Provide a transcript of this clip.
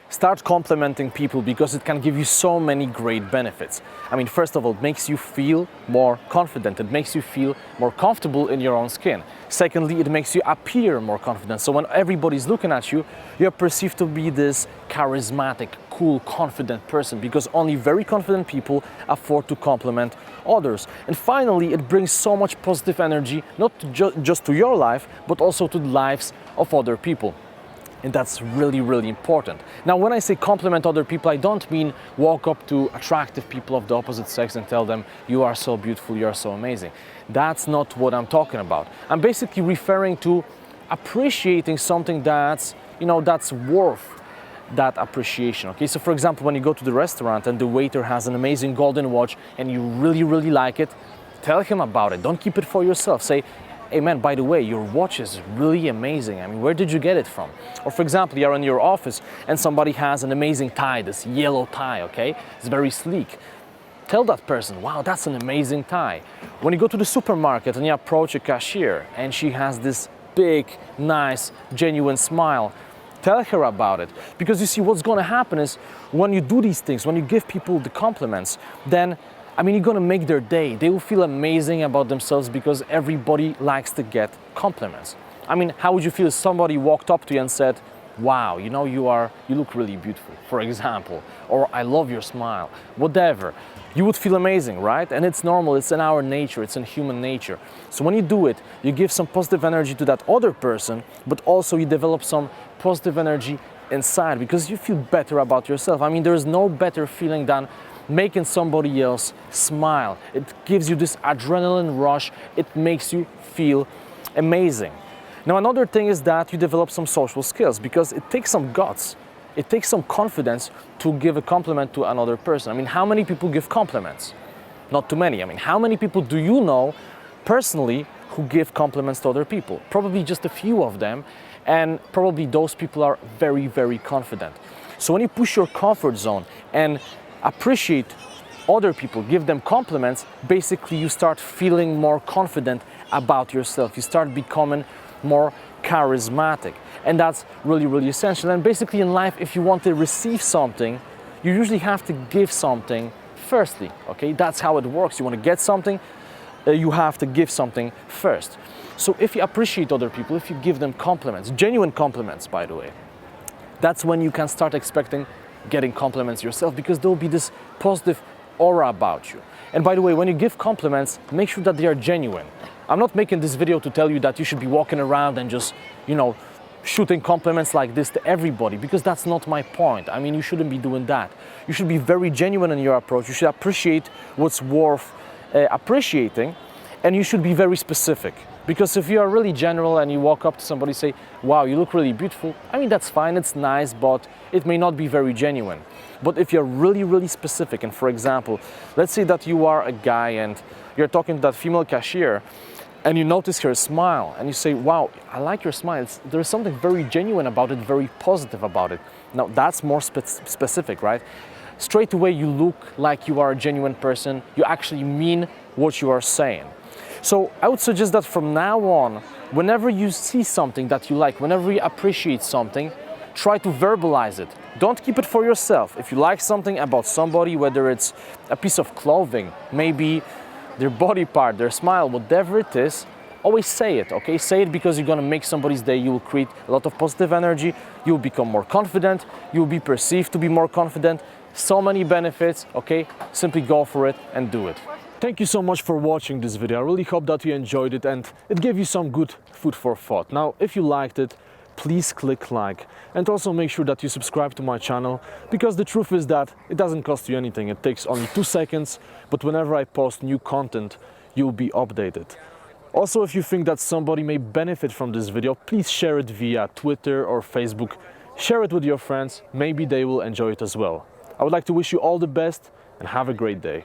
Start complimenting people because it can give you so many great benefits. I mean, first of all, it makes you feel more confident. It makes you feel more comfortable in your own skin. Secondly, it makes you appear more confident. So when everybody's looking at you, you're perceived to be this charismatic, cool, confident person because only very confident people afford to compliment others. And finally, it brings so much positive energy, not just to your life, but also to the lives of other people. And that's really, really important. Now, when I say compliment other people, I don't mean walk up to attractive people of the opposite sex and tell them, you are so beautiful, you are so amazing. That's not what I'm talking about. I'm basically referring to appreciating something that's, that's worth that appreciation, okay? So for example, when you go to the restaurant and the waiter has an amazing golden watch and you really, really like it, tell him about it. Don't keep it for yourself. Say, hey man, by the way, your watch is really amazing. I mean, where did you get it from? Or for example, you're in your office and somebody has an amazing tie, this yellow tie, okay? It's very sleek. Tell that person, wow, that's an amazing tie. When you go to the supermarket and you approach a cashier and she has this big, nice, genuine smile, tell her about it. Because you see, what's gonna happen is when you do these things, when you give people the compliments, then you're gonna make their day. They will feel amazing about themselves because everybody likes to get compliments. How would you feel if somebody walked up to you and said, wow, you look really beautiful, for example, or I love your smile, whatever. You would feel amazing, right? And it's normal, it's in our nature, it's in human nature. So when you do it, you give some positive energy to that other person, but also you develop some positive energy inside because you feel better about yourself. There's no better feeling than making somebody else smile. It gives you this adrenaline rush. It makes you feel amazing. Now, another thing is that you develop some social skills because it takes some guts. It takes some confidence to give a compliment to another person. How many people give compliments? Not too many. How many people do you know personally who give compliments to other people? Probably just a few of them, and probably those people are very, very confident. So when you push your comfort zone and appreciate other people, give them compliments, basically you start feeling more confident about yourself. You start becoming more charismatic. And that's really, really essential. And basically in life, if you want to receive something, you usually have to give something firstly, okay? That's how it works. You want to get something, you have to give something first. So if you appreciate other people, if you give them compliments, genuine compliments, by the way, that's when you can start expecting getting compliments yourself because there will be this positive aura about you. And by the way, when you give compliments, make sure that they are genuine. I'm not making this video to tell you that you should be walking around and just, shooting compliments like this to everybody because that's not my point. You shouldn't be doing that. You should be very genuine in your approach. You should appreciate what's worth appreciating, and you should be very specific. Because if you are really general and you walk up to somebody and say, wow, you look really beautiful, that's fine, it's nice, but it may not be very genuine. But if you're really, really specific, and for example, let's say that you are a guy and you're talking to that female cashier and you notice her smile and you say, wow, I like your smile. There's something very genuine about it, very positive about it. Now that's more specific, right? Straight away you look like you are a genuine person. You actually mean what you are saying. So I would suggest that from now on, whenever you see something that you like, whenever you appreciate something, try to verbalize it. Don't keep it for yourself. If you like something about somebody, whether it's a piece of clothing, maybe their body part, their smile, whatever it is, always say it, okay? Say it because you're gonna make somebody's day. You will create a lot of positive energy. You'll become more confident. You'll be perceived to be more confident. So many benefits, okay? Simply go for it and do it. Thank you so much for watching this video. I really hope that you enjoyed it and it gave you some good food for thought. Now, if you liked it, please click like and also make sure that you subscribe to my channel because the truth is that it doesn't cost you anything. It takes only 2 seconds, but whenever I post new content, you'll be updated. Also, if you think that somebody may benefit from this video, please share it via Twitter or Facebook. Share it with your friends. Maybe they will enjoy it as well. I would like to wish you all the best and have a great day.